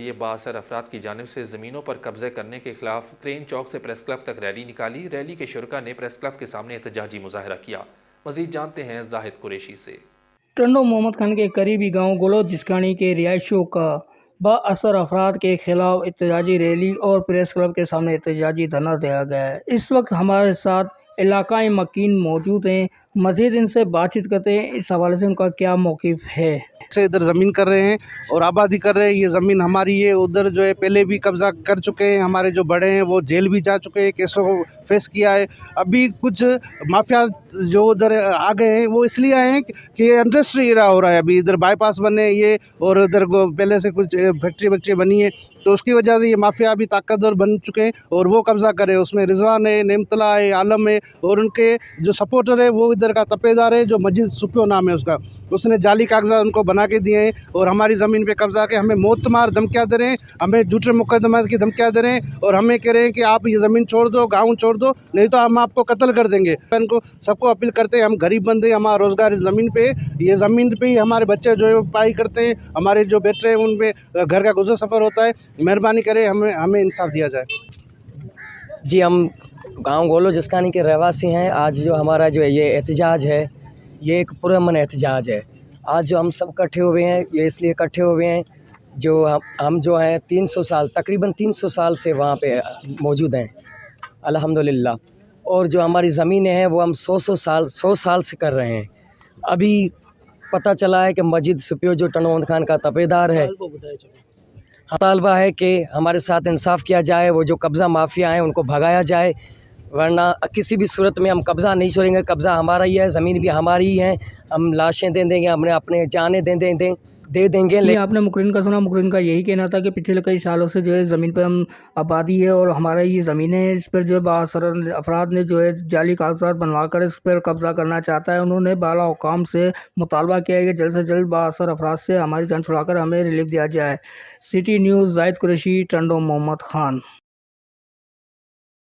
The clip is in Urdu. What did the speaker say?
ذریعے بااثر افراد کی جانب سے زمینوں پر قبضے کرنے کے خلاف کرین چوک سے پریس کلب تک ریلی نکالی۔ ریلی کے شرکاء نے پریس کلب کے سامنے احتجاجی مظاہرہ کیا۔ مزید جانتے ہیں زاہد قریشی سے۔ ٹنڈو محمد خان کے قریبی گاؤں گولو جسکانی کے رہائشیوں کا با اثر افراد کے خلاف احتجاجی ریلی اور پریس کلب کے سامنے احتجاجی دھرنا دیا گیا ہے۔ اس وقت ہمارے ساتھ علاقائی مکین موجود ہیں، مزید ان سے بات چیت کرتے ہیں، اس حوالے سے ان کا کیا موقف ہے۔ سے ادھر زمین کر رہے ہیں اور آبادی کر رہے ہیں، یہ زمین ہماری ہے۔ ادھر جو ہے پہلے بھی قبضہ کر چکے ہیں، ہمارے جو بڑے ہیں وہ جیل بھی جا چکے ہیں، کیسوں کو فیس کیا ہے۔ ابھی کچھ مافیا جو ادھر آ گئے ہیں وہ اس لیے آئے ہیں کہ انڈسٹری ایریا ہو رہا ہے، ابھی ادھر بائی پاس بنے یہ، اور ادھر پہلے سے کچھ فیکٹری بنی ہے، تو اس کی وجہ سے یہ مافیا بھی طاقتور بن چکے ہیں اور وہ قبضہ کرے۔ اس میں رضوان ہے، نعمت اللہ ہے، عالم ہے، اور ان کے جو سپورٹر ہے وہ ادھر کا تپیدار ہے جو مجید سپیو نام ہے اس کا، اس نے جعلی کاغذات ان کو بنا کے دیے ہیں اور ہماری زمین پہ قبضہ کے ہمیں موت مار دھمکیاں دے رہے ہیں، ہمیں جھوٹے مقدمات کی دھمکیاں دے رہے ہیں اور ہمیں کہہ رہے ہیں کہ آپ یہ زمین چھوڑ دو، گاؤں چھوڑ دو، نہیں تو ہم آپ کو قتل کر دیں گے۔ ان کو سب کو اپیل کرتے ہیں، ہم غریب بندے، ہمارا روزگار زمین پہ، یہ زمین پہ ہی ہمارے بچے جو ہے پڑھائی کرتے ہیں، ہمارے جو بیٹے ہیں ان پہ گھر کا گزر سفر ہوتا ہے، مہربانی کرے ہمیں انصاف دیا جائے۔ جی، ہم گاؤں گولو جسکانی کے رہواسی ہیں۔ آج جو ہمارا جو یہ احتجاج ہے، یہ ایک پرامن احتجاج ہے۔ آج جو ہم سب اکٹھے ہوئے ہیں، یہ اس لیے اکٹھے ہوئے ہیں جو ہم جو ہیں 300 سال، تقریباً 300 سال سے وہاں پہ موجود ہیں الحمدللہ، اور جو ہماری زمینیں ہیں وہ ہم 100 سال سے کر رہے ہیں۔ ابھی پتہ چلا ہے کہ مجید سپیو جو ٹنڈو محمد خان کا تپیدار ہے، طالبہ ہے کہ ہمارے ساتھ انصاف کیا جائے، وہ جو قبضہ مافیا ہیں ان کو بھگایا جائے، ورنہ کسی بھی صورت میں ہم قبضہ نہیں چھوڑیں گے۔ قبضہ ہمارا ہی ہے، زمین بھی ہماری ہی ہے، ہم لاشیں دے دیں گے، اپنے جانیں دے دیں گے۔ آپ نے مقررین کا سنا، مقررین کا یہی کہنا تھا کہ پچھلے کئی سالوں سے جو ہے زمین پہ ہم آبادی ہے اور ہمارا یہ زمینیں ہیں، اس پر جو بااثر افراد نے جو ہے جعلی کاغذات بنوا کر اس پر قبضہ کرنا چاہتا ہے۔ انہوں نے بالا حکام سے مطالبہ کیا ہے کہ جلد سے جلد بااثر افراد سے ہماری جان چھڑا کر ہمیں ریلیف دیا جائے۔ سٹی نیوز، زاہد قریشی، ٹنڈو محمد خان۔